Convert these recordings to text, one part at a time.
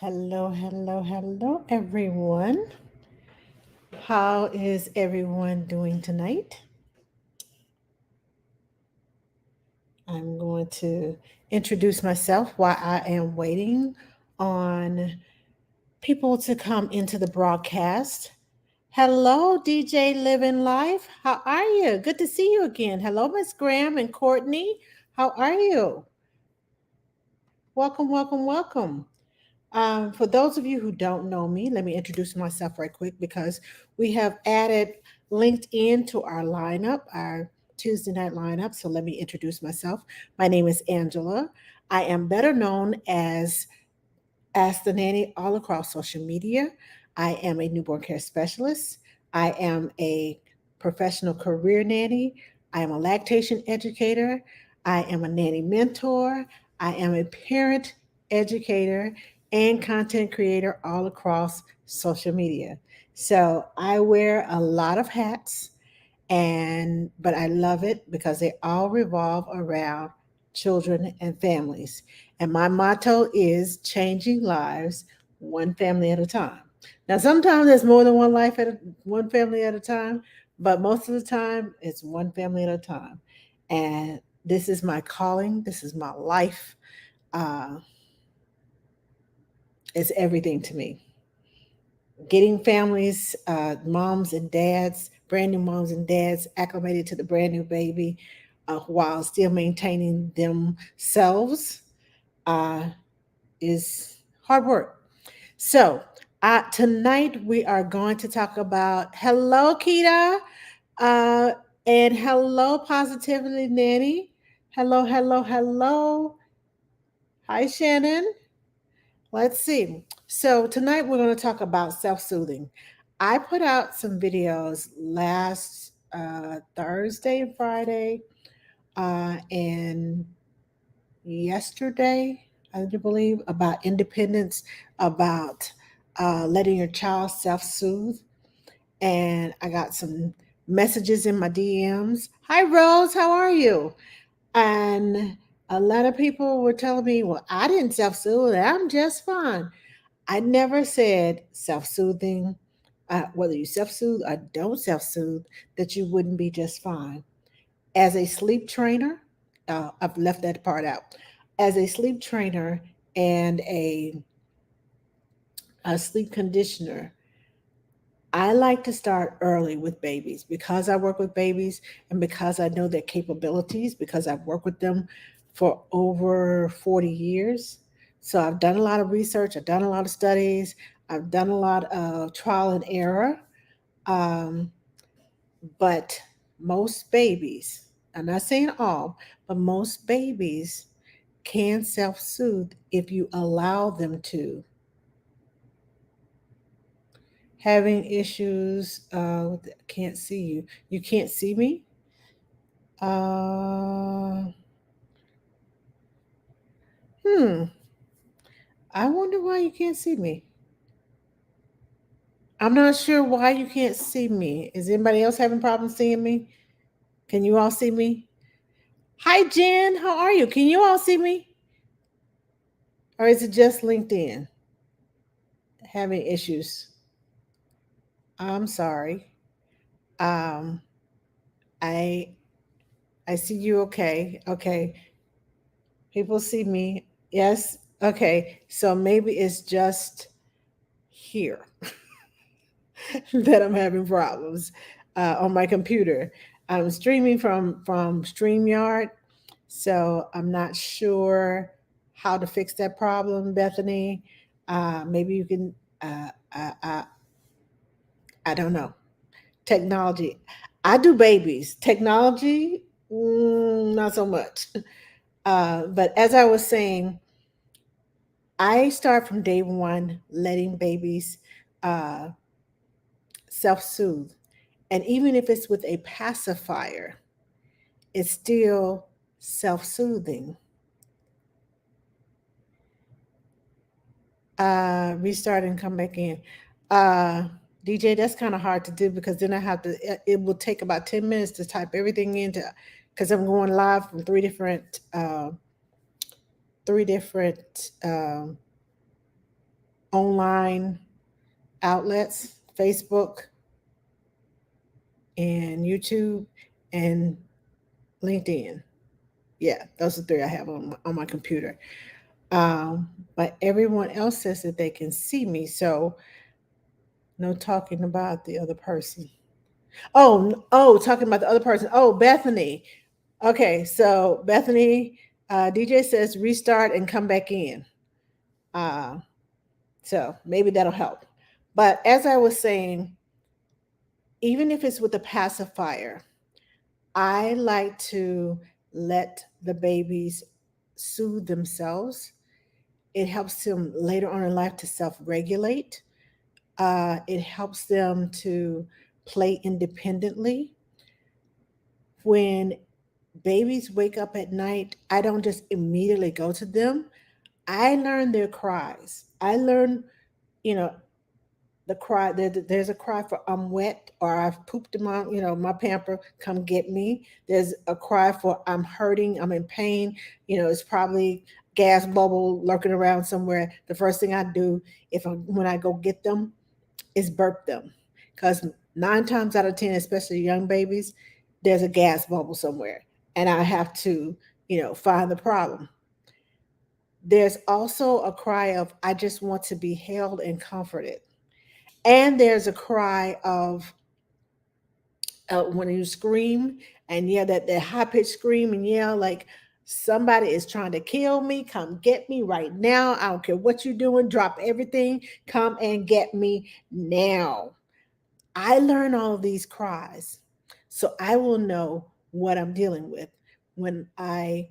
Hello, everyone. How is everyone doing tonight? I'm going to introduce myself while I am waiting on people to come into the broadcast. Hello, DJ Living Life. How are you? Good to see you again. Hello, Miss Graham and Courtney. How are you? Welcome. For those of you who don't know me, let me introduce myself right quick because we have added LinkedIn to our lineup, our Tuesday night lineup. So let me introduce myself. My name is Angela. I am better known as Ask the Nanny all across social media. I am a newborn care specialist. I am a professional career nanny. I am a lactation educator. I am a nanny mentor. I am a parent educator and content creator all across social media. So I wear a lot of hats but I love it because they all revolve around children and families. And my motto is changing lives one family at a time. Now sometimes there's more than one family at a time, but most of the time it's one family at a time. And this is my calling, this is my life. Uh, it's everything to me. Getting families, moms and dads, brand new moms and dads, acclimated to the brand new baby while still maintaining themselves uh, is hard work. So, tonight we are going to talk about hello, Kita, uh, and hello, Positively Nanny. Hello. Hi, Shannon. Let's see. So tonight we're going to talk about self-soothing. I put out some videos last Thursday and Friday, and yesterday, I do believe, about independence, about letting your child self-soothe. And I got some messages in my DMs. Hi, Rose. How are you? And a lot of people were telling me, well, I didn't self-soothe. I'm just fine. I never said self soothing, whether you self soothe or don't self soothe, that you wouldn't be just fine. As a sleep trainer, I've left that part out. As a sleep trainer and a sleep conditioner, I like to start early with babies because I work with babies and because I know their capabilities, because I've worked with them for over 40 years. So I've done a lot of research, I've done a lot of studies, I've done a lot of trial and error. Um, but most babies, I'm not saying all, but most babies can self soothe if you allow them to. Having issues, can't see you. You can't see me? Uh, hmm. I wonder why you can't see me. I'm not sure why you can't see me. Is anybody else having problems seeing me? Can you all see me? Hi, Jen. How are you? Can you all see me? Or is it just LinkedIn having issues? I'm sorry. Um, I I see you. Okay. People see me. Yes. Okay. So maybe it's just here that I'm having problems on my computer. I'm streaming from StreamYard, so I'm not sure how to fix that problem, Bethany. Maybe you can. I don't know. Technology. I do babies. Technology, not so much. But as I was saying, I start from day one letting babies uh, self soothe. And even if it's with a pacifier, it's still self soothing. Restart and come back in. Uh, DJ, that's kind of hard to do because then I have to, it will take about 10 minutes to type everything into, because I'm going live from three different online outlets, Facebook and YouTube and LinkedIn. Yeah, those are three I have on my computer. Um, but everyone else says that they can see me, so no talking about the other person. Oh, talking about the other person. Oh, Bethany. Okay, so Bethany, DJ says restart and come back in. Uh, so maybe that'll help. But as I was saying, even if it's with a pacifier, I like to let the babies soothe themselves. It helps them later on in life to self regulate. It helps them to play independently. When babies wake up at night, I don't just immediately go to them. I learn their cries. I learn, you know, the cry. There's a cry for I'm wet or I've pooped in my, my pamper. Come get me. There's a cry for I'm hurting. I'm in pain. It's probably gas bubble lurking around somewhere. The first thing I do when I go get them is burp them, because 9 times out of 10, especially young babies, there's a gas bubble somewhere, and I have to, find the problem. There's also a cry of I just want to be held and comforted, and there's a cry of when you scream and yell that high pitched scream and yell like somebody is trying to kill me. Come get me right now. I don't care what you're doing. Drop everything. Come and get me now. I learn all of these cries, so I will know what I'm dealing with when I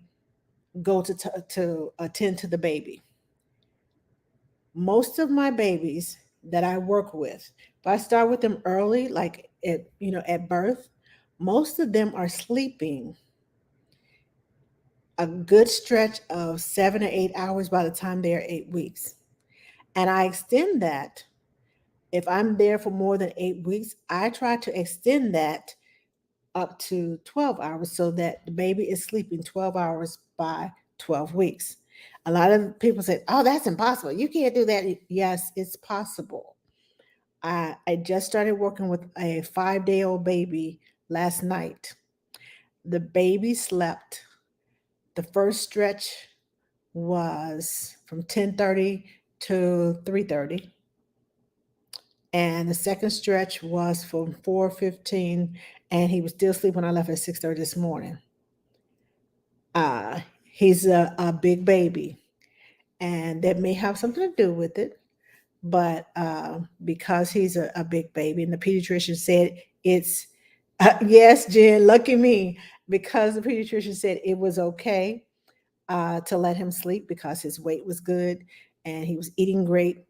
go to attend to the baby. Most of my babies that I work with, if I start with them early, like at birth, most of them are sleeping a good stretch of 7 or 8 hours by the time they are 8 weeks. And I extend that. If I'm there for more than 8 weeks, I try to extend that up to 12 hours so that the baby is sleeping 12 hours by 12 weeks. A lot of people say, oh, that's impossible. You can't do that. Yes, it's possible. I just started working with a 5-day-old baby last night. The baby slept. The first stretch was from 10:30 to 3:30. And the second stretch was from 4:15, and he was still asleep when I left at 6:30 this morning. Uh, he's a big baby, and that may have something to do with it. But because he's a big baby, and the pediatrician said it's yes, Jen, lucky me, because the pediatrician said it was okay to let him sleep because his weight was good and he was eating great.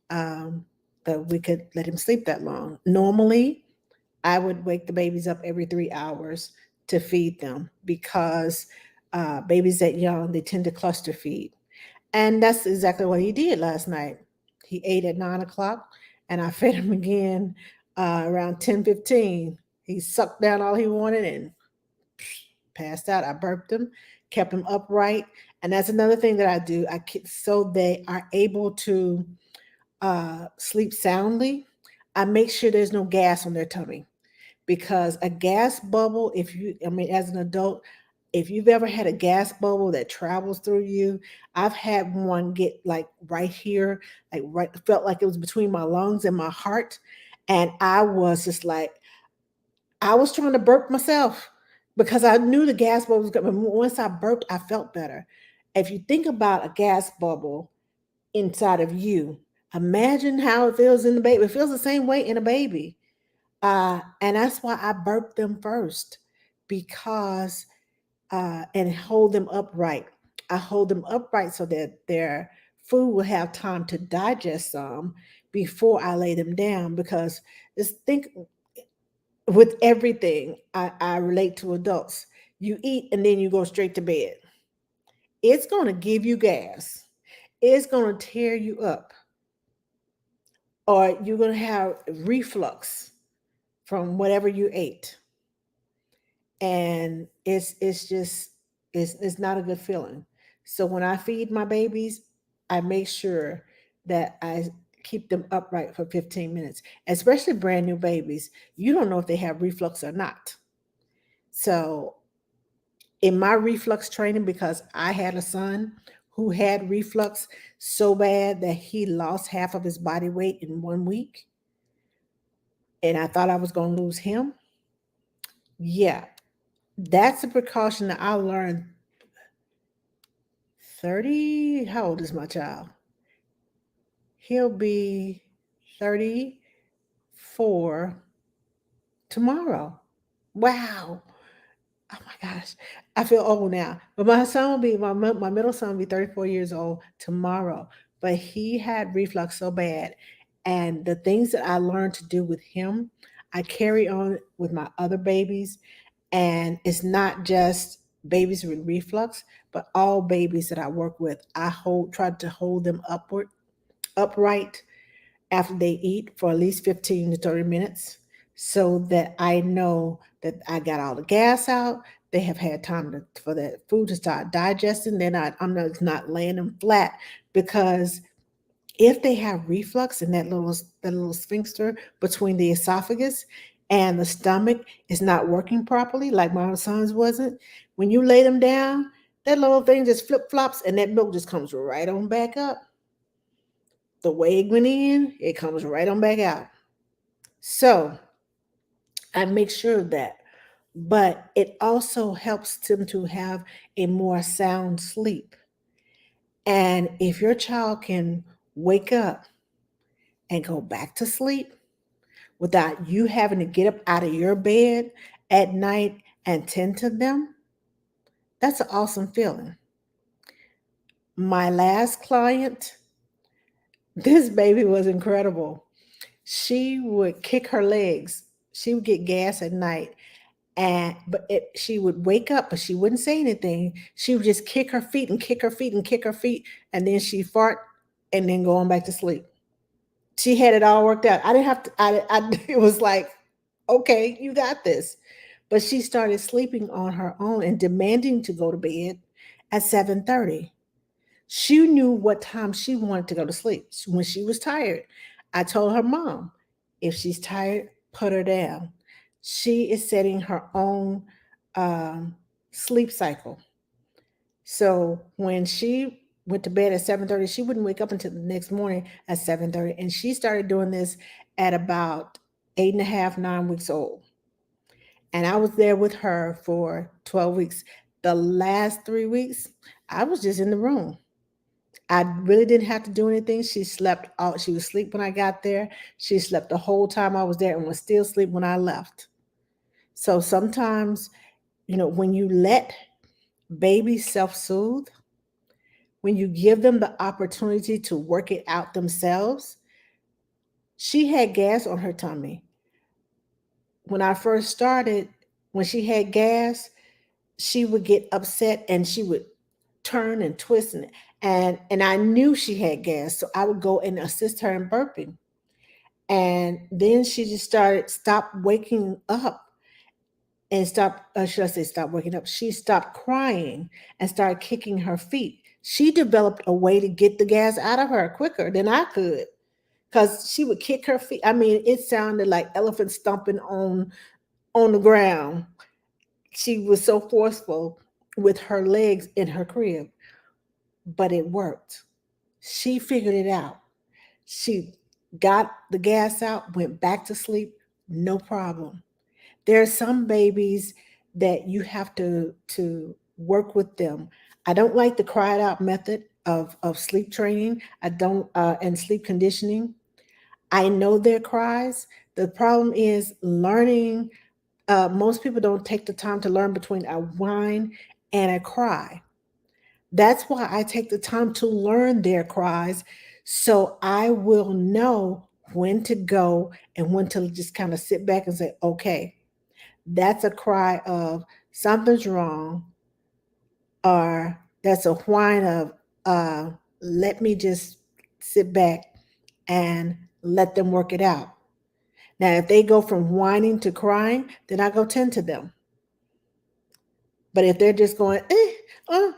Um, but we could let him sleep that long. Normally, I would wake the babies up every 3 hours to feed them because babies that young, they tend to cluster feed. And that's exactly what he did last night. He ate at 9 o'clock and I fed him again around 10:15. He sucked down all he wanted and passed out. I burped him, kept him upright. And that's another thing that I do. So they are able to sleep soundly. I make sure there's no gas on their tummy, because a gas bubble, as an adult, if you've ever had a gas bubble that travels through you, I've had one get like right here, like right, felt like it was between my lungs and my heart. And I was just like, I was trying to burp myself because I knew the gas bubble was coming. Once I burped, I felt better. If you think about a gas bubble inside of you, imagine how it feels in the baby. It feels the same way in a baby. And that's why I burp them first, because and hold them upright. I hold them upright so that their food will have time to digest some before I lay them down. Because just think, with everything, I relate to adults. You eat and then you go straight to bed. It's going to give you gas. It's going to tear you up, or you're going to have reflux from whatever you ate, and it's not a good feeling. So when I feed my babies, I make sure that keep them upright for 15 minutes, especially brand new babies. You don't know if they have reflux or not. So, in my reflux training, because I had a son who had reflux so bad that he lost half of his body weight in 1 week, and I thought I was going to lose him. Yeah, that's a precaution that I learned 30. How old is my child? He'll be 34 tomorrow. Wow. Oh my gosh. I feel old now. But my son will be, my middle son will be 34 years old tomorrow. But he had reflux so bad. And the things that I learned to do with him, I carry on with my other babies. And it's not just babies with reflux, but all babies that I work with. Try to hold them upright after they eat for at least 15 to 30 minutes so that I know that I got all the gas out. They have had time for that food to start digesting. I'm not laying them flat, because if they have reflux and that little sphincter between the esophagus and the stomach is not working properly, like my son's wasn't, when you lay them down, that little thing just flip flops and that milk just comes right on back up. The way it went in, it comes right on back out. So I make sure of that. But it also helps them to have a more sound sleep. And if your child can wake up and go back to sleep without you having to get up out of your bed at night and tend to them, that's an awesome feeling. My last client, this baby was incredible. She would kick her legs. She would get gas at night, she would wake up, but she wouldn't say anything. She would just kick her feet and kick her feet and kick her feet, and then she fart and then go on back to sleep. She had it all worked out. I didn't have to. It was like, okay, you got this. But she started sleeping on her own and demanding to go to bed at 7:30. She knew what time she wanted to go to sleep. When she was tired, I told her mom, if she's tired, put her down. She is setting her own um, sleep cycle. So when she went to bed at 7:30, she wouldn't wake up until the next morning at 7:30. And she started doing this at about 8.5, 9 weeks old. And I was there with her for 12 weeks. The last 3 weeks, I was just in the room. I really didn't have to do anything. She slept out. She was asleep when I got there. She slept the whole time I was there and was still asleep when I left. So sometimes, when you let babies self-soothe, when you give them the opportunity to work it out themselves, she had gas on her tummy. When I first started, when she had gas, she would get upset and she would turn and twist, and I knew she had gas, so I would go and assist her in burping. And then she just stopped waking up and should I say stop waking up? She stopped crying and started kicking her feet. She developed a way to get the gas out of her quicker than I could, because she would kick her feet. I mean, it sounded like elephant stomping on the ground. She was so forceful with her legs in her crib, but it worked. She figured it out. She got the gas out, went back to sleep, no problem. There are some babies that you have to work with them. I don't like the cry it out method of sleep training. I don't and sleep conditioning. I know their cries. The problem is learning. Most people don't take the time to learn between a whine and a cry. That's why I take the time to learn their cries, so I will know when to go and when to just kind of sit back and say, okay, that's a cry of something's wrong, or that's a whine of uh, let me just sit back and let them work it out. Now, if they go from whining to crying, then I go tend to them. But if they're just going, oh,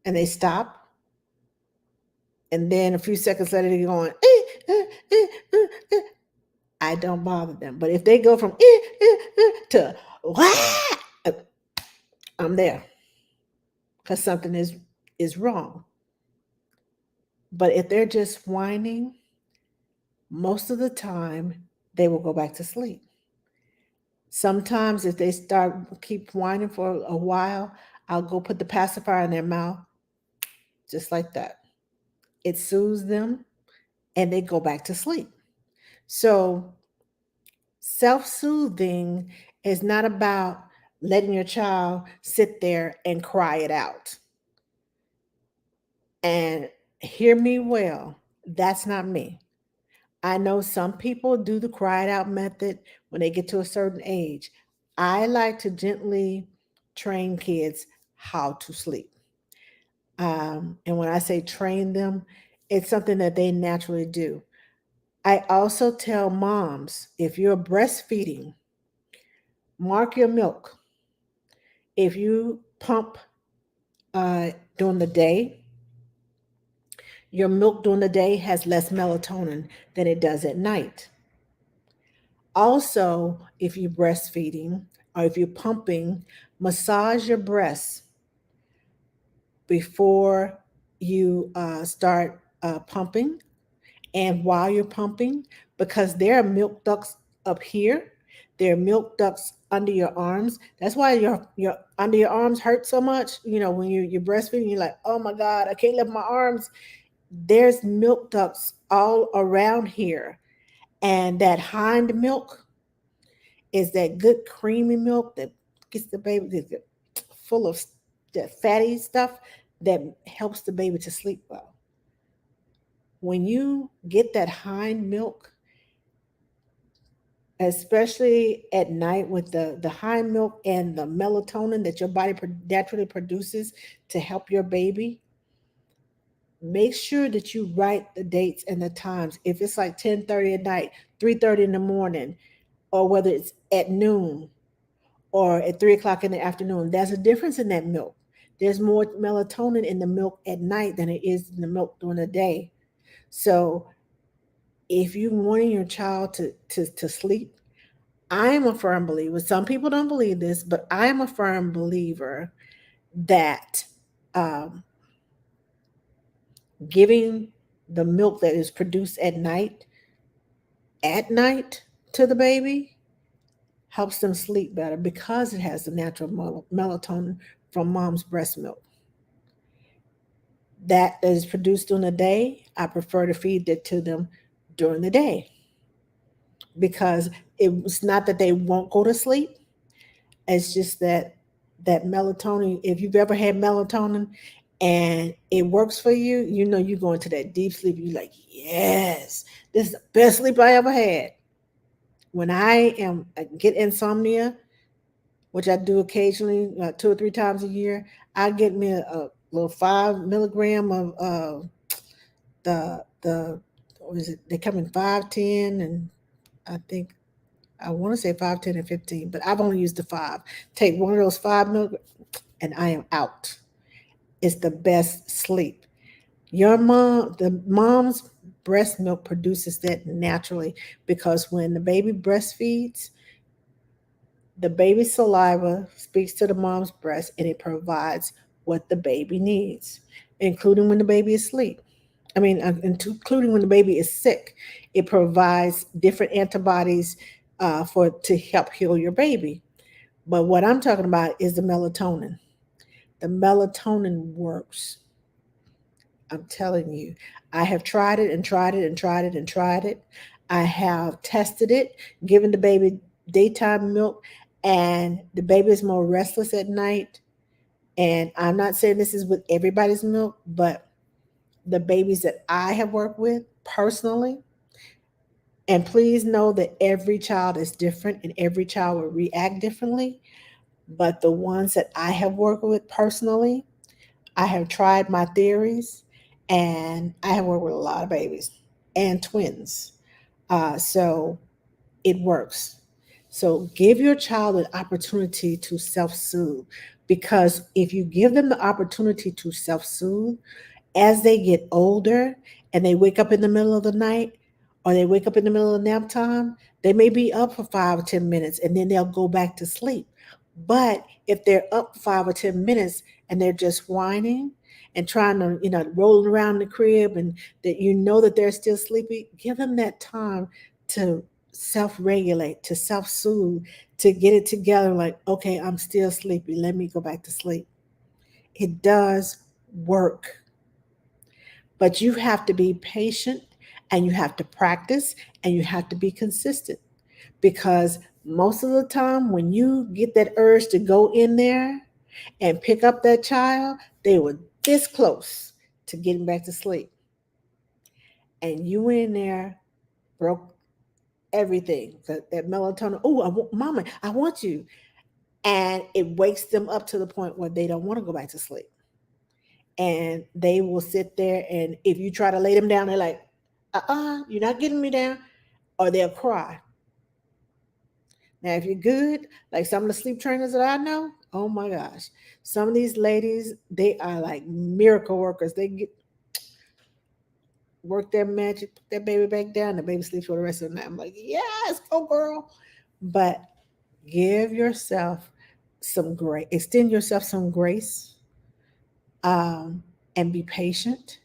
and they stop, And then a few seconds later, they're going, I don't bother them. But if they go from to wah, I'm there because something is wrong. But if they're just whining, most of the time they will go back to sleep. Sometimes if they start keep whining for a while, I'll go put the pacifier in their mouth just like that. It soothes them and they go back to sleep. So self-soothing is not about letting your child sit there and cry it out. And hear me well, that's not me. I know some people do the cry it out method when they get to a certain age. I like to gently train kids how to sleep. And when I say train them, it's something that they naturally do. I also tell moms, if you're breastfeeding, mark your milk. If you pump during the day, your milk during the day has less melatonin than it does at night. Also, if you're breastfeeding or if you're pumping, massage your breasts before you start pumping and while you're pumping, because there are milk ducts up here. There are milk ducts under your arms. That's why your under your arms hurt so much. You know, when you're breastfeeding, you're like, oh my God, I can't lift my arms. There's milk ducts all around here. And that hind milk is that good creamy milk that gets the baby full of that fatty stuff that helps the baby to sleep well. When you get that hind milk, especially at night with the hind milk and the melatonin that your body naturally produces to help your baby, make sure that you write the dates and the times. If it's like 10:30 at night, 3:30 in the morning, or whether it's at noon or at 3 o'clock in the afternoon, there's a difference in that milk. There's more melatonin in the milk at night than it is in the milk during the day. So if you wanting your child to sleep, I am a firm believer. Some people don't believe this, but I am a firm believer that um, giving the milk that is produced at night to the baby helps them sleep better because it has the natural melatonin from mom's breast milk. That is produced during the day, I prefer to feed it to them during the day because it's not that they won't go to sleep. It's just that that melatonin, if you've ever had melatonin and it works for you, you know you go into that deep sleep. You're like, yes, this is the best sleep I ever had. When I get insomnia, which I do occasionally, 2 or 3 times a year, I get me a little 5 milligram of the what is it? They come in 5, 10, and I think I want to say 5, 10, and 15, but I've only used the 5. Take one of those 5 milligrams, and I am out. It's the best sleep. The mom's breast milk produces that naturally because when the baby breastfeeds, the baby's saliva speaks to the mom's breast and it provides what the baby needs, including when the baby is asleep. I mean, including when the baby is sick, it provides different antibodies for to help heal your baby. But what I'm talking about is the melatonin. The melatonin works. I'm telling you, I have tried it and tried it and tried it and tried it. I have tested it, given the baby daytime milk, and the baby is more restless at night. And I'm not saying this is with everybody's milk, but the babies that I have worked with personally, and please know that every child is different and every child will react differently. But the ones that I have worked with personally, I have tried my theories and I have worked with a lot of babies and twins. So it works. So give your child an opportunity to self soothe because if you give them the opportunity to self soothe as they get older and they wake up in the middle of the night or they wake up in the middle of nap time, they may be up for 5 or 10 minutes and then they'll go back to sleep. But if they're up 5 or 10 minutes and they're just whining and trying to, rolling around the crib and that that they're still sleepy, give them that time to self regulate, to self soothe, to get it together like, okay, I'm still sleepy. Let me go back to sleep. It does work, but you have to be patient and you have to practice and you have to be consistent because most of the time when you get that urge to go in there and pick up that child, they were this close to getting back to sleep. And you went in there, broke everything, that melatonin. Oh, mama, I want you. And it wakes them up to the point where they don't want to go back to sleep. And they will sit there, and if you try to lay them down, they're like, you're not getting me down, or they'll cry. Now, if you're good, like some of the sleep trainers that I know, oh my gosh, some of these ladies, they are like miracle workers. They get work their magic, put that baby back down, the baby sleeps for the rest of the night. I'm like, yes, go girl. But give yourself some grace, extend yourself some grace, um, and be patient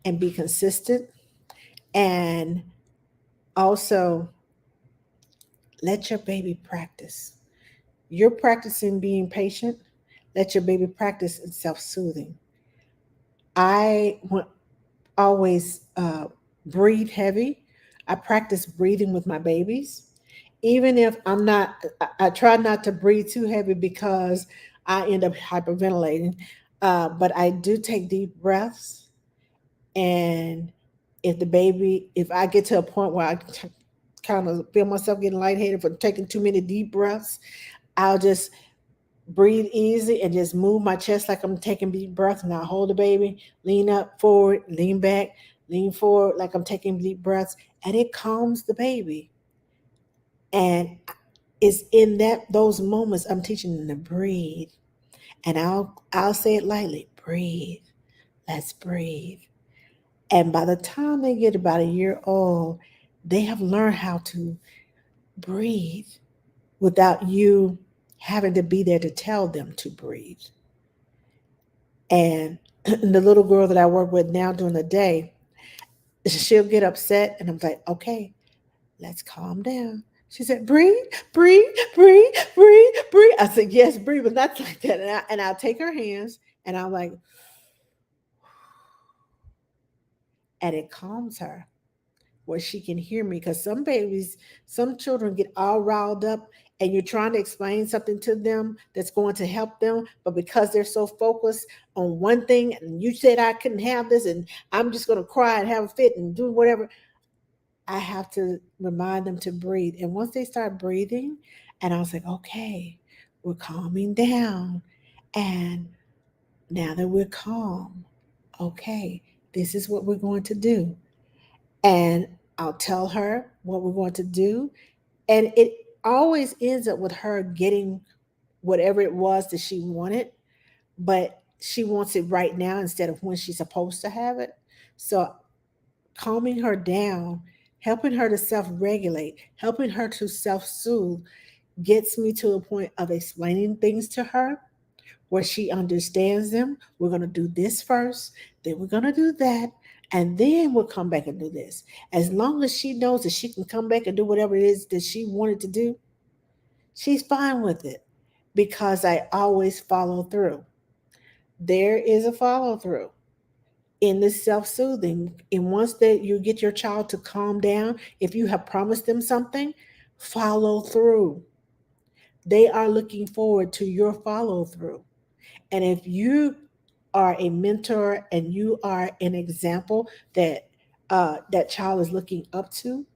and be consistent. And also let your baby practice. You're practicing being patient. Let your baby practice in self soothing. I always breathe heavy. I practice breathing with my babies. Even if I'm not, I try not to breathe too heavy because I end up hyperventilating. But I do take deep breaths. And if I get to a point where I kind of feel myself getting lightheaded for taking too many deep breaths, I'll just breathe easy and just move my chest like I'm taking deep breaths. And I'll hold the baby, lean up, forward, lean back, lean forward like I'm taking deep breaths. And it calms the baby. And it's in those moments I'm teaching them to breathe. And I'll say it lightly, breathe. Let's breathe. And by the time they get about a year old, they have learned how to breathe without you having to be there to tell them to breathe. And the little girl that I work with now during the day, she'll get upset, and I'm like, okay, let's calm down. She said, breathe, breathe, breathe, breathe, breathe. I said, yes, breathe, but not like that. I'll take her hands and I'm like, and it calms her where she can hear me. Because some children get all riled up and you're trying to explain something to them that's going to help them. But because they're so focused on one thing, and you said I couldn't have this, and I'm just going to cry and have a fit and do whatever, I have to remind them to breathe. And once they start breathing, and I was like, okay, we're calming down. And now that we're calm, okay, this is what we're going to do. And I'll tell her what we're going to do. And it always ends up with her getting whatever it was that she wanted, but she wants it right now instead of when she's supposed to have it. So calming her down, helping her to self regulate, helping her to self soothe gets me to a point of explaining things to her where she understands them. We're going to do this first, then we're going to do that, and then we'll come back and do this. As long as she knows that she can come back and do whatever it is that she wanted to do, she's fine with it because I always follow through. There is a follow through in this self-soothing. And once that you get your child to calm down, if you have promised them something, follow through. They are looking forward to your follow through. And if you are a mentor and you are an example that that child is looking up to,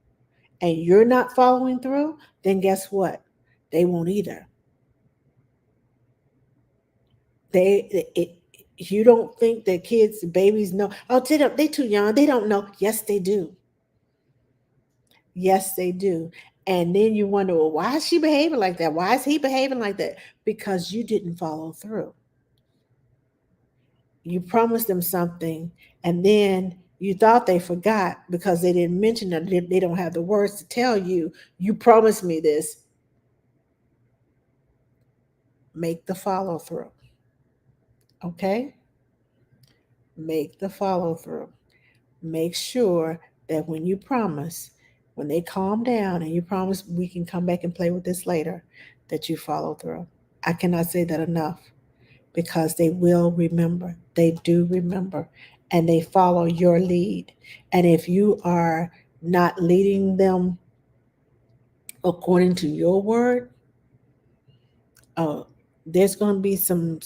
and you're not following through, then guess what? They won't either. It, you don't think that kids, babies know? Oh, they too young. They don't know. Yes, they do. Yes, they do. And then you wonder, well, why is she behaving like that? Why is he behaving like that? Because you didn't follow through. You promised them something, and then you thought they forgot because they didn't mention it. They don't have the words to tell you, you promised me this. Make the follow through. Okay? Make the follow through. Make sure that when you promise, when they calm down and you promise we can come back and play with this later, that you follow through. I cannot say that enough because they will remember. They do remember and they follow your lead. And if you are not leading them according to your word, uh, there's going to be some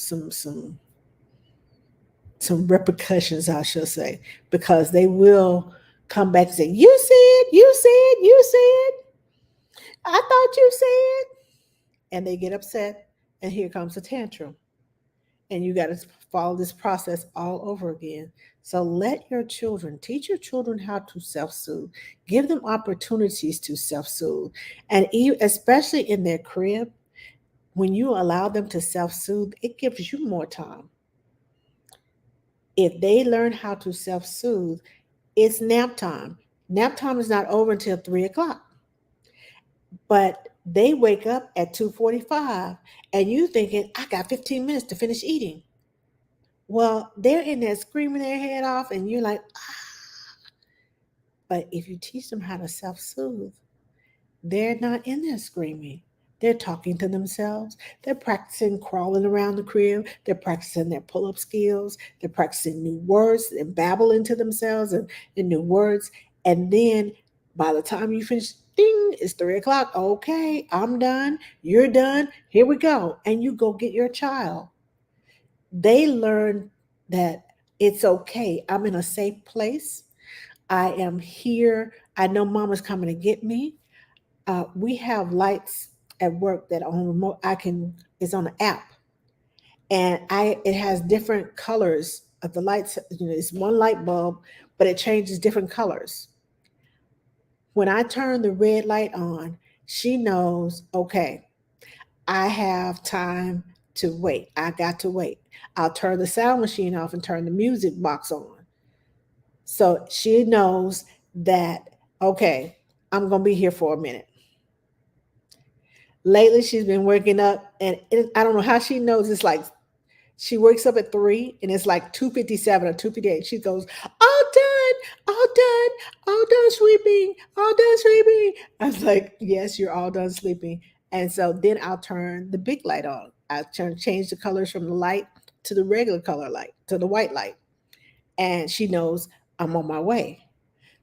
repercussions, I shall say, because they will come back and say, you said, I thought you said, and they get upset, and here comes a tantrum. And you got to follow this process all over again. So let your children, teach your children how to self soothe, give them opportunities to self soothe. And especially in their crib, when you allow them to self soothe, it gives you more time. If they learn how to self soothe, it's nap time. Nap time is not over until 3 o'clock, but they wake up at 2:45, and you thinking, I got 15 minutes to finish eating. Well, they're in there screaming their head off, and you're like, ah. But if you teach them how to self soothe, they're not in there screaming. They're talking to themselves. They're practicing crawling around the crib. They're practicing their pull up skills. They're practicing new words and babbling to themselves and new words. And then by the time you finish, ding, it's 3 o'clock. Okay, I'm done. You're done. Here we go. And you go get your child. They learn that it's okay. I'm in a safe place. I am here. I know mama's coming to get me. We have lights at work that on remote I can it's on the app, and I it has different colors of the lights. It's one light bulb, but it changes different colors. When I turn the red light on, she knows, okay, I have time to wait. I got to wait. I'll turn the sound machine off and turn the music box on. So she knows that, okay, I'm going to be here for a minute. Lately, she's been waking up, and I don't know how she knows. It's like she wakes up at 3, and it's like 2:57 or 2:58. She goes, all done, all done, all done sleeping, all done sleeping. I was like, yes, you're all done sleeping. And so then I'll turn the big light on. Change the colors from the light to the regular color light, to the white light. And she knows I'm on my way.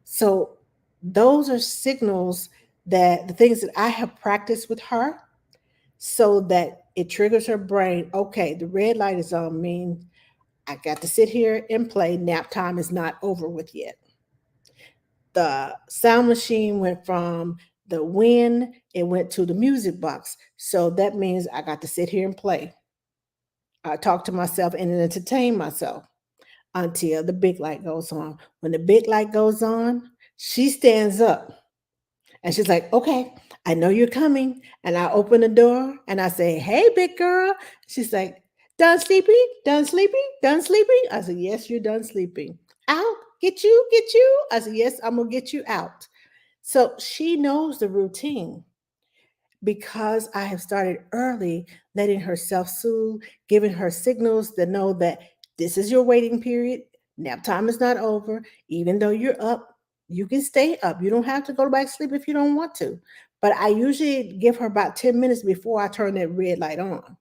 So those are signals, that the things that I have practiced with her, so that it triggers her brain. Okay, the red light is on, mean I got to sit here and play. Nap time is not over with yet. The sound machine went from the wind, it went to the music box. So that means I got to sit here and play. I talk to myself and entertain myself until the big light goes on. When the big light goes on, she stands up and she's like, okay, I know you're coming. And I open the door and I say, hey, big girl. She's like, done sleeping? Done sleeping? Done sleeping? I said, yes, you're done sleeping. Out, get you, get you. I said, yes, I'm going to get you out. So she knows the routine because I have started early, letting her self soothe, giving her signals that know that this is your waiting period. Nap time is not over. Even though you're up, you can stay up. You don't have to go back to sleep if you don't want to. But I usually give her about 10 minutes before I turn that red light on,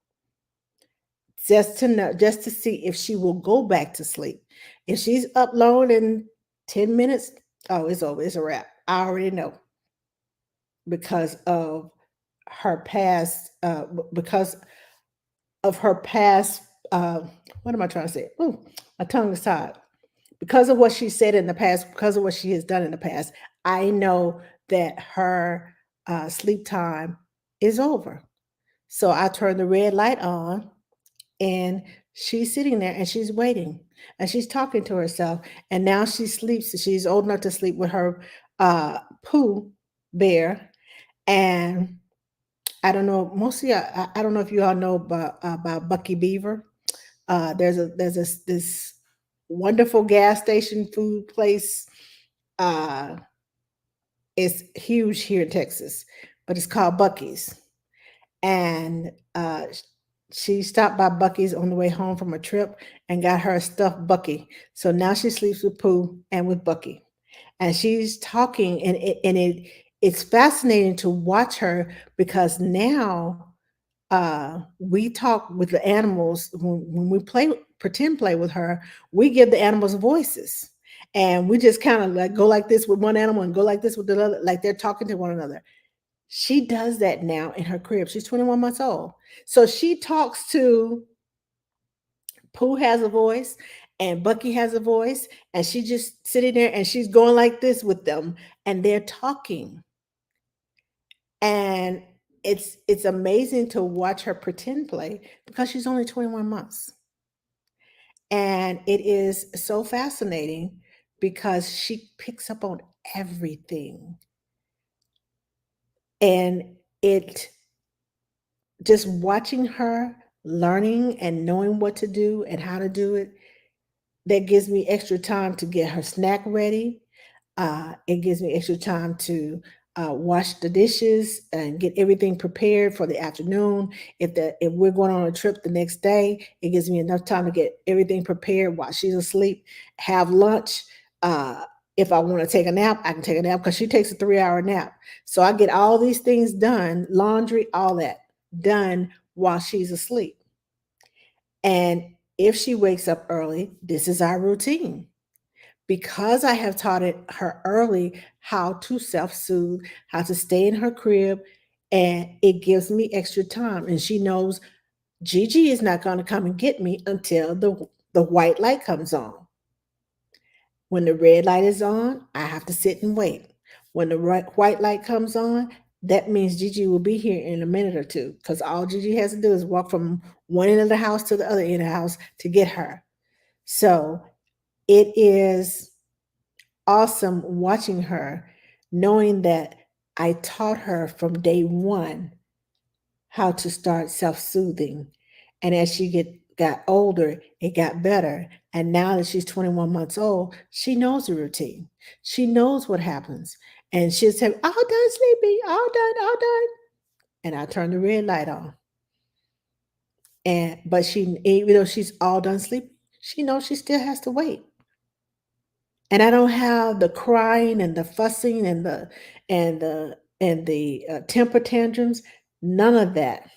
just to know, just to see if she will go back to sleep. If she's up lower than 10 minutes, oh, it's over. It's a wrap. I already know because of her past, because of her past. Uh, what am I trying to say? Oh, my tongue is tied. Because of what she said in the past, because of what she has done in the past, I know that her sleep time is over. So I turn the red light on, and she's sitting there and she's waiting and she's talking to herself. And now she sleeps. She's old enough to sleep with her Pooh bear. And I don't know. Mostly, I don't know if you all know about Bucky Beaver. There's this wonderful gas station food place. Uh, it's huge here in Texas, but it's called Bucky's. And she stopped by Bucky's on the way home from a trip and got her a stuffed Bucky. So now she sleeps with Pooh and with Bucky, and she's talking, and it's fascinating to watch her because now we talk with the animals when we play pretend play with her. We give the animals voices, and we just kind of like go like this with one animal and go like this with the other, like they're talking to one another. She does that now in her crib. She's 21 months old. So she talks to Pooh has a voice and Bucky has a voice, and she just sitting there and she's going like this with them, and they're talking. And it's amazing to watch her pretend play because she's only 21 months. And it is so fascinating because she picks up on everything. And it just watching her learning and knowing what to do and how to do it, that gives me extra time to get her snack ready. It gives me extra time to wash the dishes and get everything prepared for the afternoon. If we're going on a trip the next day, it gives me enough time to get everything prepared while she's asleep. Have lunch. Uh, if I want to take a nap, I can take a nap because she takes a 3 hour nap. So I get all these things done, laundry, all that done while she's asleep. And if she wakes up early, this is our routine because I have taught her early how to self soothe, how to stay in her crib, and it gives me extra time. And she knows Gigi is not going to come and get me until the white light comes on. When the red light is on, I have to sit and wait. When the white light comes on, that means Gigi will be here in a minute or two because all Gigi has to do is walk from one end of the house to the other end of the house to get her. So it is awesome watching her, knowing that I taught her from day one how to start self-soothing. And as got older, it got better. And now that she's 21 months old, she knows the routine. She knows what happens. And she'll say, all done, sleepy, all done, all done. And I turn the red light on. And but she, even though she's all done sleeping, she knows she still has to wait. And I don't have the crying and the fussing and the temper tantrums. None of that.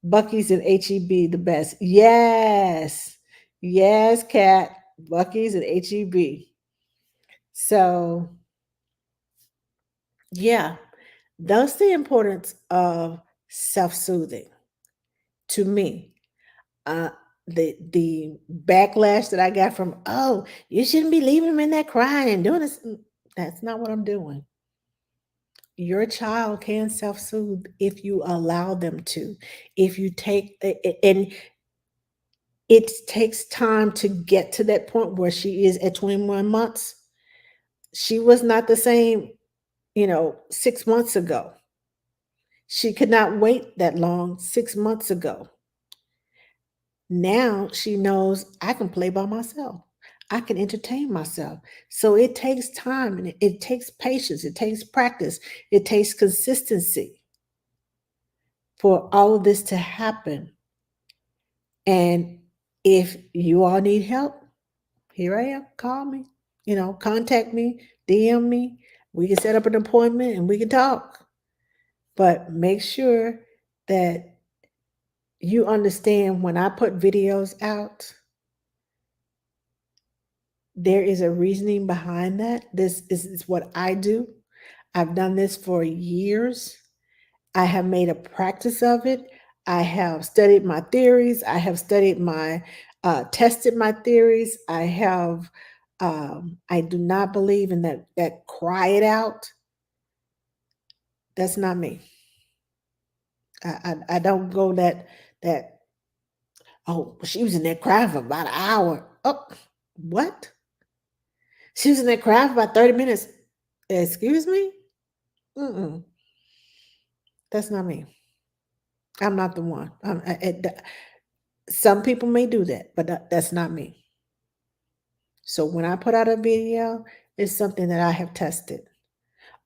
Bucky's and HEB the best. Yes. Yes, Cat. Bucky's and HEB. So, yeah, that's the importance of self-soothing to me. Uh the backlash that I got from, oh, you shouldn't be leaving him in there crying and doing this. That's not what I'm doing. Your child can self-soothe if you allow them to. If you take and it takes time to get to that point where she is at 21 months. She was not the same, 6 months ago. She could not wait that long 6 months ago. Now she knows I can play by myself. I can entertain myself. So it takes time and it takes patience. It takes practice. It takes consistency for all of this to happen. And if you all need help, here I am. Call me, contact me, DM me. We can set up an appointment and we can talk. But make sure that you understand when I put videos out, there is a reasoning behind that. This is what I do. I've done this for years. I have made a practice of it. I have studied my theories. I have tested my theories. I do not believe in that cry it out. That's not me. I don't go that, oh, she was in there crying for about an hour. Oh, what? She was in there crying for about 30 minutes. Excuse me? Mm-mm. That's not me. I'm not the one. Some people may do that, but that's not me. So when I put out a video, it's something that I have tested,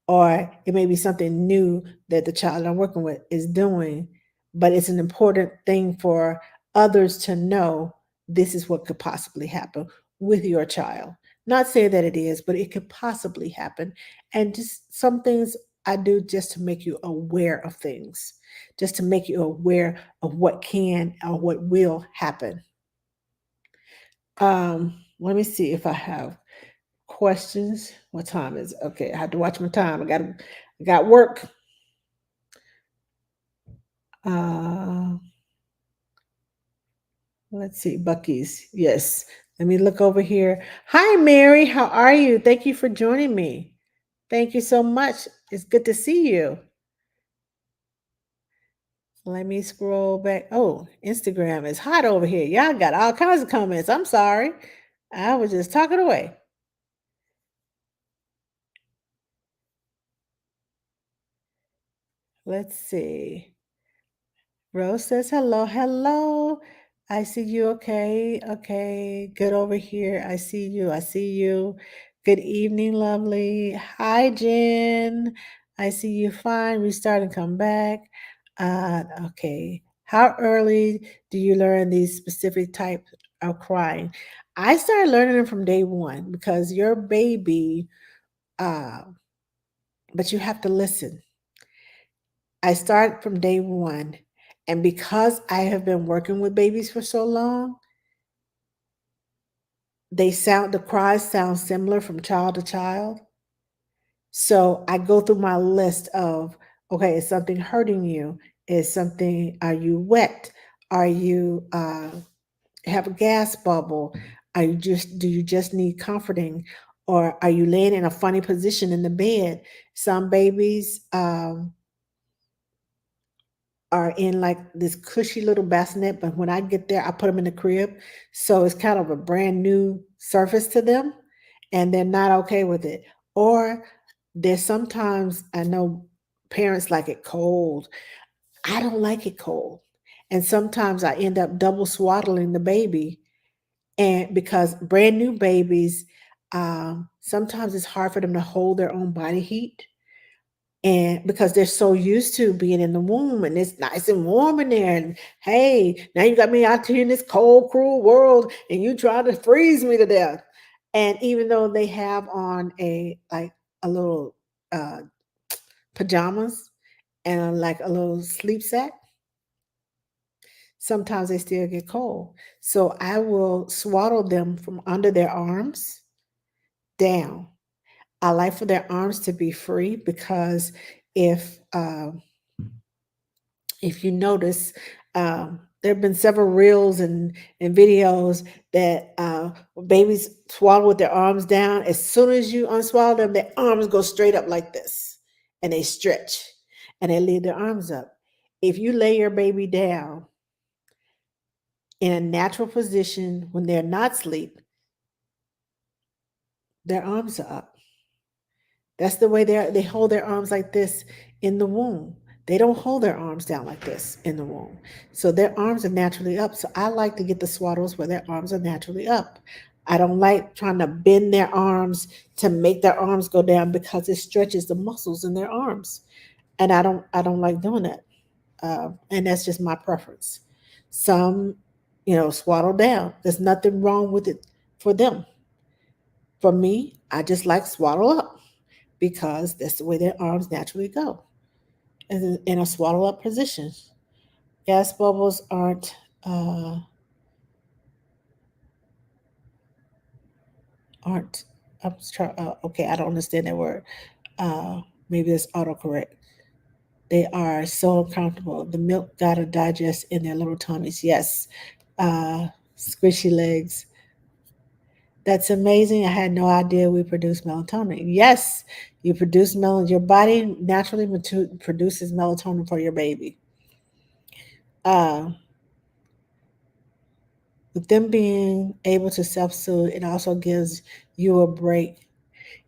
or it may be something new that the child I'm working with is doing, but it's an important thing for others to know this is what could possibly happen with your child. Not saying that it is, but it could possibly happen. And just some things I do just to make you aware of things, just to make you aware of what can or what will happen. Let me see if I have questions. What time is it? Okay, I have to watch my time. I got work. Uh, let's see, Bucky's. Yes. Let me look over here. Hi, Mary. How are you? Thank you for joining me. Thank you so much. It's good to see you. Let me scroll back. Oh, Instagram is hot over here. Y'all got all kinds of comments. I'm sorry. I was just talking away. Let's see. Rose says hello, hello. I see you. Okay, okay. Good over here. I see you. I see you. Good evening, lovely. Hi, Jen. I see you. Fine. Restart and come back. Okay. How early do you learn these specific types of crying? I started learning them from day one because your baby, uh, but you have to listen. I started from day one. And because I have been working with babies for so long, the cries sound similar from child to child. So I go through my list of, okay, is something hurting you? Are you wet? Are you have a gas bubble? Do you just need comforting? Or are you laying in a funny position in the bed? Some babies, are in like this cushy little bassinet, but when I get there, I put them in the crib. So it's kind of a brand new surface to them, and they're not okay with it. Or there's sometimes I know parents like it cold. I don't like it cold. And sometimes I end up double swaddling the baby. And because brand new babies, sometimes it's hard for them to hold their own body heat, and because they're so used to being in the womb and it's nice and warm in there, and hey, now you got me out here in this cold cruel world and you trying to freeze me to death. And even though they have on a little uh pajamas and like a little sleep sack, sometimes they still get cold. So I will swaddle them from under their arms down. I like for their arms to be free because if if you notice, there have been several reels and videos that babies swallow with their arms down. As soon as you unswallow them, their arms go straight up like this, and they stretch, and they leave their arms up. If you lay your baby down in a natural position when they're not asleep, their arms are up. That's the way they hold their arms like this in the womb. They don't hold their arms down like this in the womb. So their arms are naturally up. So I like to get the swaddles where their arms are naturally up. I don't like trying to bend their arms to make their arms go down because it stretches the muscles in their arms. And I don't like doing that. And that's just my preference. Some, swaddle down. There's nothing wrong with it for them. For me, I just like swaddle up because that's the way their arms naturally go in a swaddle up position. Gas bubbles uh, aren't. Okay, I don't understand that word. Maybe it's autocorrect. They are so uncomfortable. The milk gotta digest in their little tummies. Yes, uh, squishy legs. That's amazing. I had no idea we produce melatonin. Yes, you produce melatonin. Your body naturally produces melatonin for your baby. Uh, with them being able to self-soothe, it also gives you a break.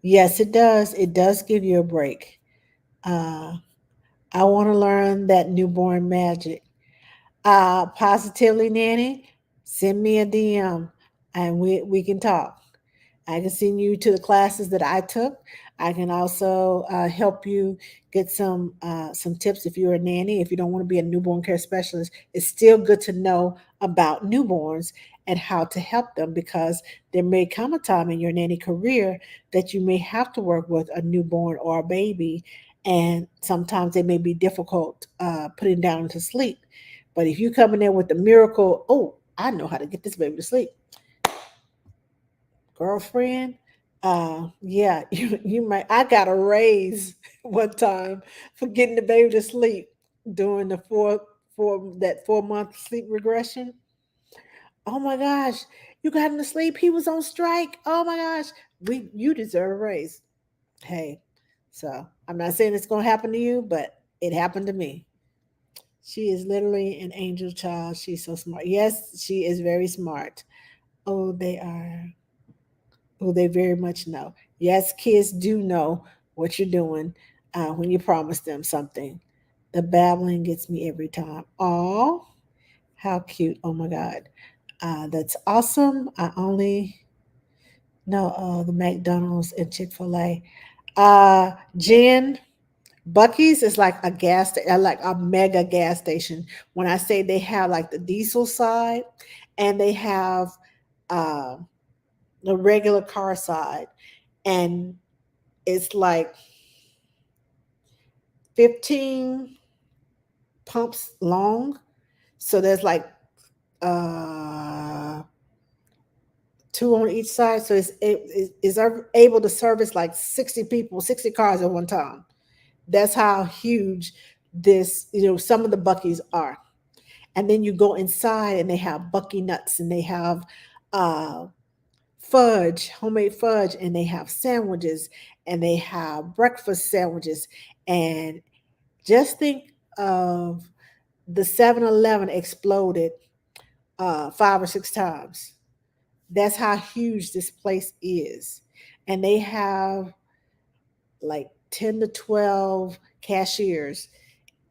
Yes, it does. It does give you a break. Uh, I want to learn that newborn magic. Positively Nanny, send me a DM and we can talk. I can send you to the classes that I took. I can also help you get some tips if you're a nanny. If you don't want to be a newborn care specialist, it's still good to know about newborns and how to help them, because there may come a time in your nanny career that you may have to work with a newborn or a baby, and sometimes they may be difficult putting down to sleep. But if you come in there with the miracle, oh, I know how to get this baby to sleep, girlfriend, yeah, you might. I got a raise one time for getting the baby to sleep during the that 4 month sleep regression. Oh my gosh, you got him to sleep. He was on strike. Oh my gosh, you deserve a raise. Hey, so I'm not saying it's gonna happen to you, but it happened to me. She is literally an angel child. She's so smart. Yes, she is very smart. Oh, they are. Oh, they very much know. Yes, kids do know what you're doing when you promise them something. The babbling gets me every time. Oh, how cute. Oh my God. That's awesome. I only know the McDonald's and Chick-fil-A. Jen, Bucky's is like a like a mega gas station. When I say they have like the diesel side and they have uh, the regular car side, and it's like 15 pumps long. So there's like uh, two on each side. So it's able to service like 60 people, 60 cars at one time. That's how huge some of the Buckies are. And then you go inside and they have Bucky nuts, and they have uh, fudge, homemade fudge, and they have sandwiches, and they have breakfast sandwiches. And just think of the 7-Eleven exploded 5 or 6 times. That's how huge this place is. And they have like 10 to 12 cashiers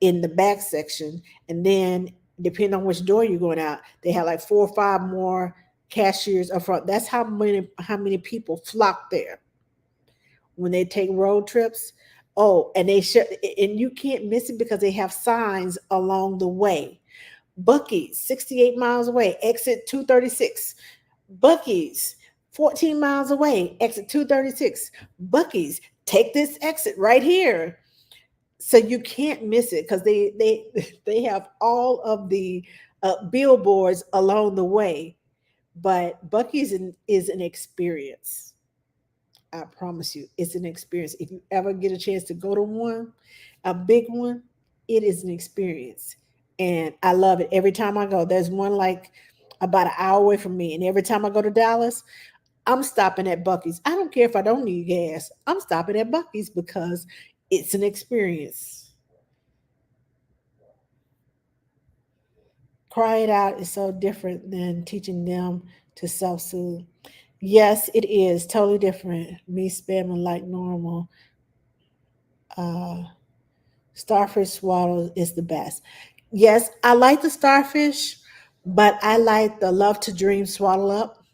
in the back section. And then, depending on which door you're going out, they have like 4 or 5 more cashiers up front. That's how many people flock there when they take road trips. Oh, and and you can't miss it because they have signs along the way. Bucky's, 68 miles away, exit 236. Bucky's, 14 miles away, exit 236. Bucky's, take this exit right here. So you can't miss it because they have all of the billboards along the way. But is an experience. I promise you, it's an experience. If you ever get a chance to go to one, a big one, it is an experience. And I love it every time I go. There's one like about an hour away from me. And every time I go to Dallas, I'm stopping at Bucky's. I don't care if I don't need gas. I'm stopping at Bucky's because it's an experience. Cry it out is so different than teaching them to self soothe. Yes, it is totally different. Me spamming like normal. Uh, Starfish swallow is the best. Yes, I like the starfish, but I like the love to dream swallow up,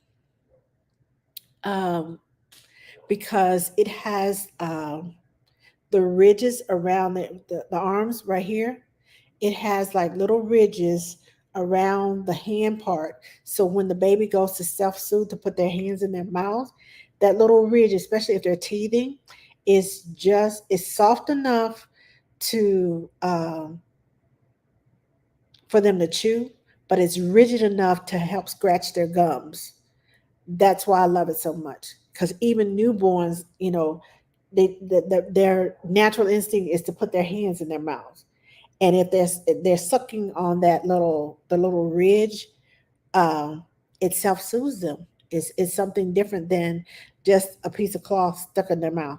um, because it has the ridges around the arms right here. It has like little ridges around the hand part. So when the baby goes to self soothe to put their hands in their mouth, that little ridge, especially if they're teething, is soft enough to for them to chew, but it's rigid enough to help scratch their gums. That's why I love it so much. Because even newborns, their natural instinct is to put their hands in their mouths, and if they're sucking on the little ridge, um, it self soothes them. It's something different than just a piece of cloth stuck in their mouth.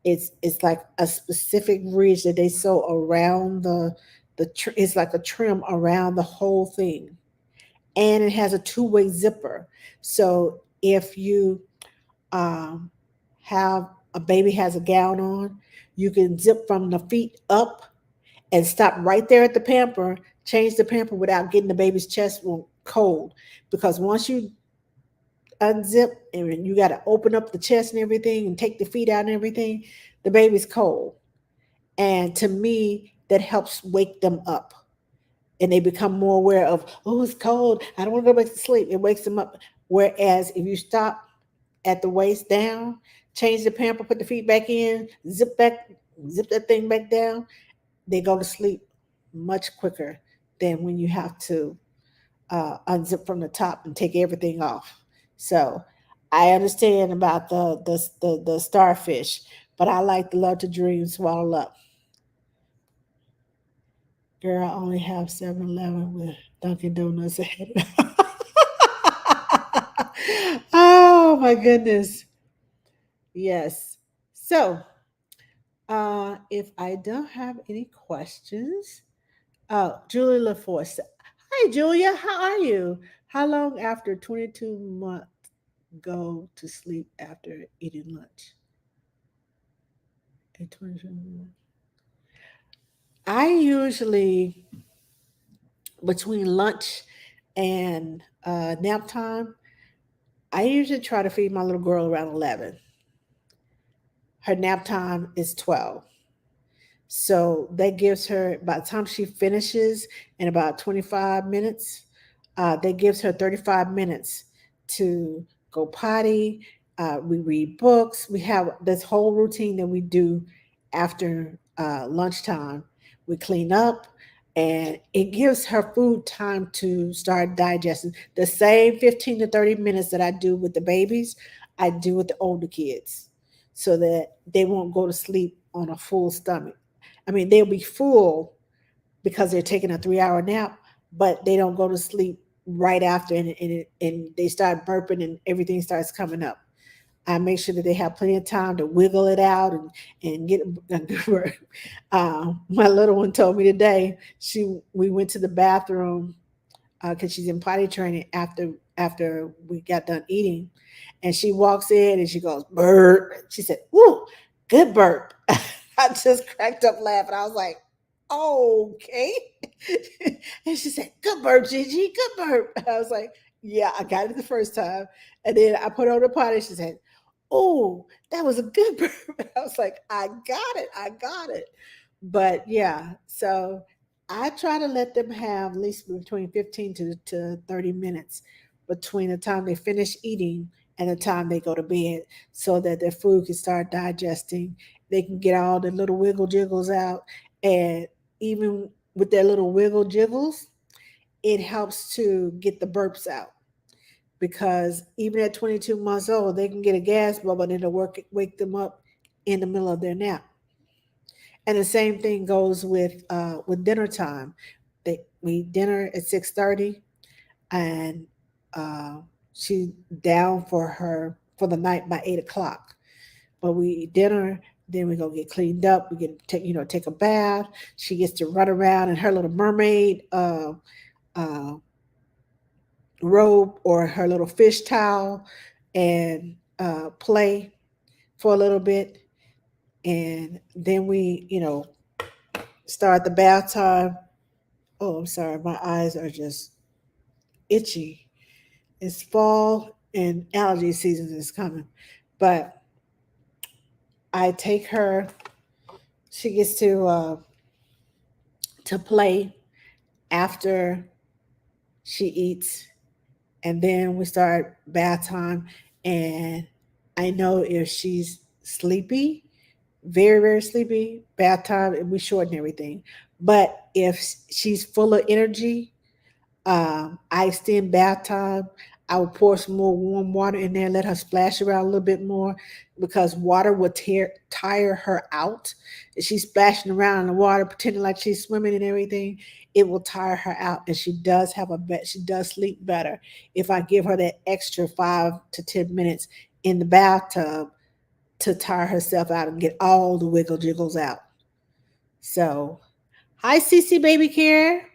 It's like a specific ridge that they sew around it's like a trim around the whole thing, and it has a two-way zipper. So if you um, have a baby has a gown on, you can zip from the feet up and stop right there at the pamper. Change the pamper without getting the baby's chest cold, because once you unzip and you got to open up the chest and everything and take the feet out and everything, the baby's cold. And to me, that helps wake them up and they become more aware of, oh, it's cold. I don't want to go back to sleep. It wakes them up. Whereas if you stop at the waist down, change the pamper, put the feet back in, zip that thing back down, they go to sleep much quicker than when you have to unzip from the top and take everything off. So I understand about the starfish, but I like the love to dream swallow up. Girl, I only have 7-Eleven with Dunkin' Donuts ahead. Oh my goodness. Yes. So, if I don't have any questions, Julia LaForce. Hi, Julia. How are you? How long after 22 months go to sleep after eating lunch? At 22 months. I usually, between lunch and nap time, I usually try to feed my little girl around 11. Her nap time is 12. So that gives her, by the time she finishes in about 25 minutes, that gives her 35 minutes to go potty. We read books. We have this whole routine that we do after lunchtime. We clean up, and it gives her food time to start digesting. The same 15 to 30 minutes that I do with the babies, I do with the older kids so that they won't go to sleep on a full stomach. I mean, they'll be full because they're taking a 3 hour nap, but they don't go to sleep right after and they start burping and everything starts coming up. I make sure that they have plenty of time to wiggle it out and get a good work. My little one told me today, we went to the bathroom because she's in potty training after we got done eating, and she walks in and she goes burp. She said, "Ooh, good burp." I just cracked up laughing. I was like, "Okay," and she said, "Good burp, Gigi. Good burp." I was like, "Yeah, I got it the first time," and then I put her on the potty. She said, "Oh, that was a good burp." I was like, "I got it. I got it." But yeah, so I try to let them have at least between 15 to 30 minutes between the time they finish eating and the time they go to bed so that their food can start digesting. They can get all the little wiggle jiggles out. And even with their little wiggle jiggles, it helps to get the burps out because even at 22 months old, they can get a gas bubble and it'll wake them up in the middle of their nap. And the same thing goes with dinner time. We eat dinner at 6:30, and uh, she's down for the night by 8 o'clock. But we eat dinner, then we go get cleaned up. We get take a bath. She gets to run around in her little mermaid uh, robe or her little fish towel and play for a little bit, and then we start the bath time. Oh, I'm sorry. My eyes are just itchy. It's fall and allergy season is coming. But I take her, she gets to play after she eats, and then we start bath time. And I know if she's sleepy, very, very sleepy, bath time, and we shorten everything. But if she's full of energy, I extend bath time. I will pour some more warm water in there, let her splash around a little bit more because water will tire her out. If she's splashing around in the water, pretending like she's swimming and everything, it will tire her out. And she does sleep better if I give her that extra 5 to 10 minutes in the bathtub to tire herself out and get all the wiggle jiggles out. So, hi, Cece Baby Care.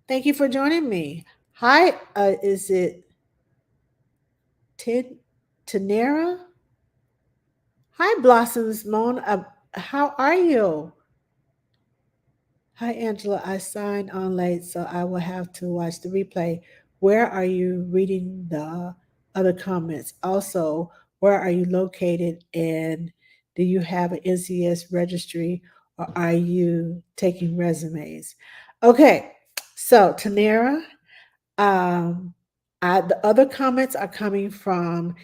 Thank you for joining me. Hi, is it Tanera? Hi, Blossoms Moan. How are you? Hi, Angela. I signed on late, so I will have to watch the replay. Where are you reading the other comments? Also, where are you located and do you have an NCS registry or are you taking resumes? Okay, so Tanera, um, the other comments are coming from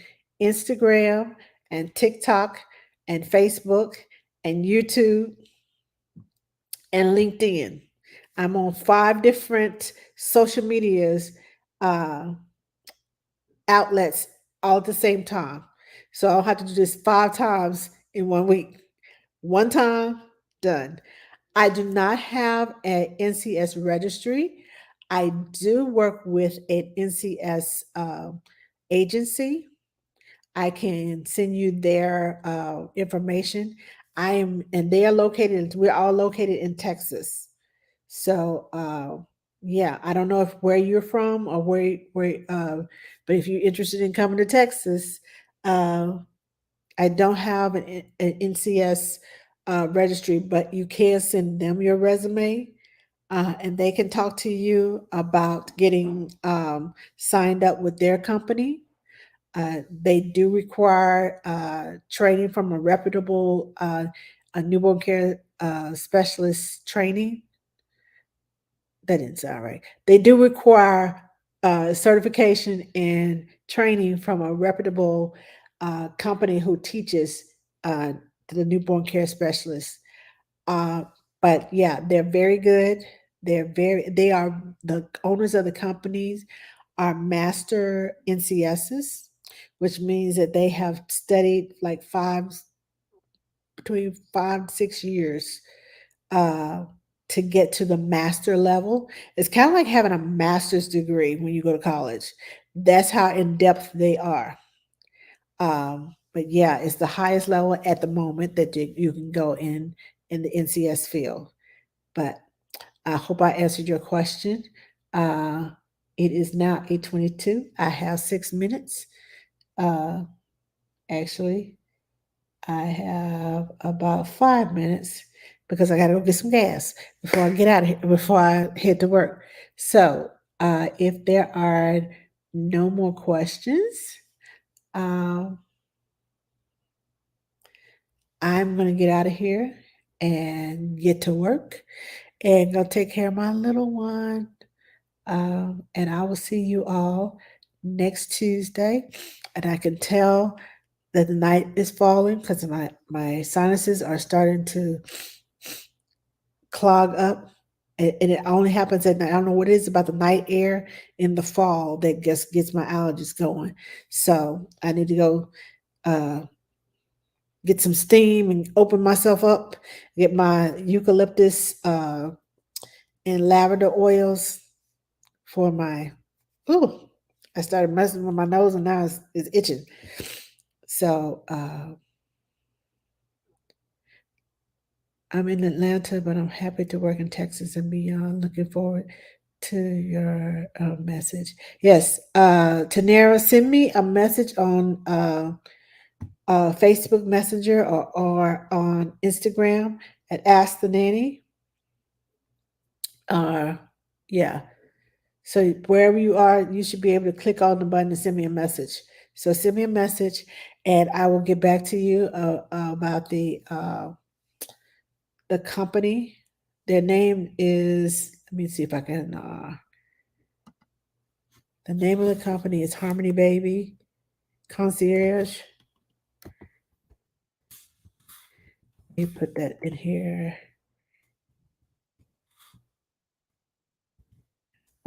Instagram and TikTok and Facebook and YouTube and LinkedIn. I'm on 5 different social medias uh, outlets all at the same time. So I'll have to do this 5 times in 1 week. One time, done. I do not have an NCS registry. I do work with an NCS agency. I can send you their information. And they are located, we're all located in Texas. So yeah, I don't know if where you're from or but if you're interested in coming to Texas, uh, I don't have an NCS registry, but you can send them your resume. And they can talk to you about getting signed up with their company. They do require training from a reputable a newborn care specialist training. That didn't sound right. They do require certification and training from a reputable company who teaches uh, the newborn care specialists. Uh, but yeah, they're very good. They are the owners of the companies are master NCSs, which means that they have studied like between 5 to 6 years uh, to get to the master level. It's kind of like having a master's degree when you go to college. That's how in depth they are. But yeah, it's the highest level at the moment that you can go in the NCS field. But I hope I answered your question. Uh, it is now 8:22. I have 6 minutes. Uh, actually, I have about 5 minutes because I got to go get some gas before I get out of here, before I head to work. So, if there are no more questions, um, I'm going to get out of here and get to work and go take care of my little one. And I will see you all next Tuesday. And I can tell that the night is falling because my sinuses are starting to clog up. And it only happens at night. I don't know what it is about the night air in the fall that just gets my allergies going. So I need to go uh, get some steam and open myself up, get my eucalyptus and lavender oils for my, ooh, I started messing with my nose and now it's itching. So I'm in Atlanta, but I'm happy to work in Texas and beyond. Looking forward to your message. Yes, Tanera, send me a message on Facebook Messenger or on Instagram at Ask the Nanny. Yeah. So wherever you are, you should be able to click on the button and send me a message. So send me a message, and I will get back to you about the company. Their name is. Let me see if I can. The name of the company is Harmony Baby Concierge. Let me put that in here.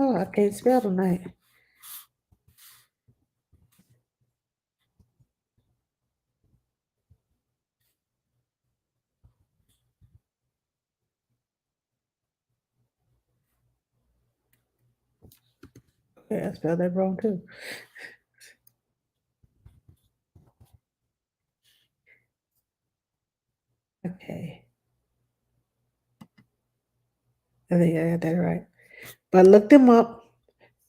Oh, I can't spell tonight. Okay, I spelled that wrong too. Okay, I think I got that right. But look them up.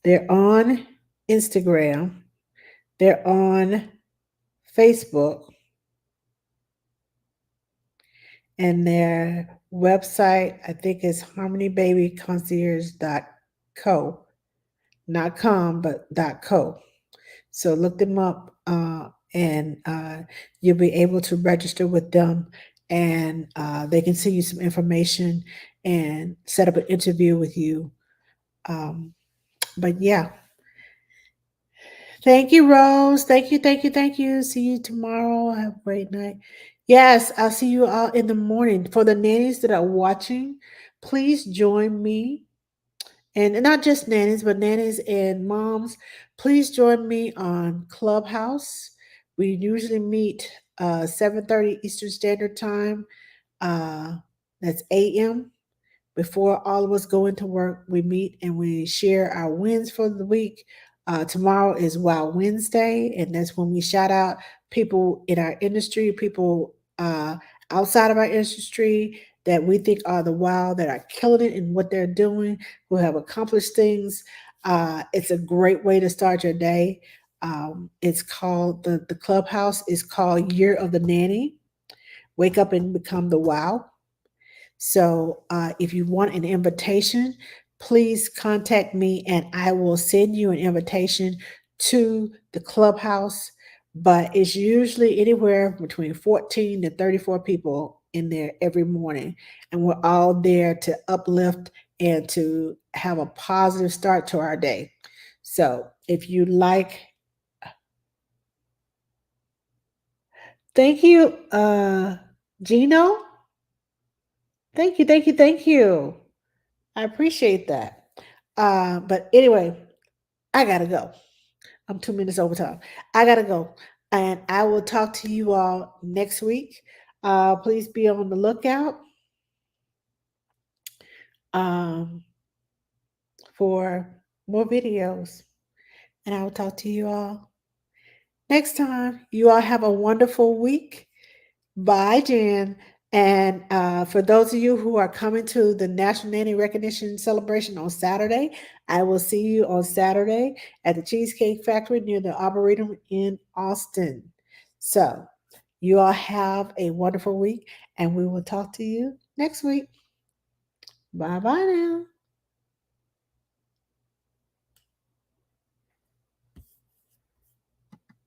They're on Instagram. They're on Facebook, and they're Website, I think it's harmonybabyconcierge.co, not com, but .co. So look them up, and you'll be able to register with them, and they can send you some information and set up an interview with you. Um, but yeah, thank you, Rose. Thank you, thank you, thank you. See you tomorrow. Have a great night. Yes, I'll see you all in the morning. For the nannies that are watching, please join me, and not just nannies, but nannies and moms. Please join me on Clubhouse. We usually meet 7:30 Eastern Standard Time. Uh, that's AM. Before all of us go into work, we meet and we share our wins for the week. Tomorrow is Wow Wednesday, and that's when we shout out people in our industry, people outside of our industry that we think are the wow, that are killing it in what they're doing, who have accomplished things. It's a great way to start your day. It's called the clubhouse is called Year of the Nanny. Wake up and become the wow. So if you want an invitation, please contact me and I will send you an invitation to the clubhouse. But it's usually anywhere between 14 to 34 people in there every morning. And we're all there to uplift and to have a positive start to our day. So if you like, thank you, Gino. Thank you, thank you, thank you. I appreciate that. But anyway, I gotta go. I'm 2 minutes over time. I gotta go. And I will talk to you all next week. Please be on the lookout um, for more videos. And I will talk to you all next time. You all have a wonderful week. Bye, Jan. And for those of you who are coming to the National Nanny Recognition Celebration on Saturday, I will see you on Saturday at the Cheesecake Factory near the Arboretum in Austin. So, you all have a wonderful week, and we will talk to you next week. Bye bye now.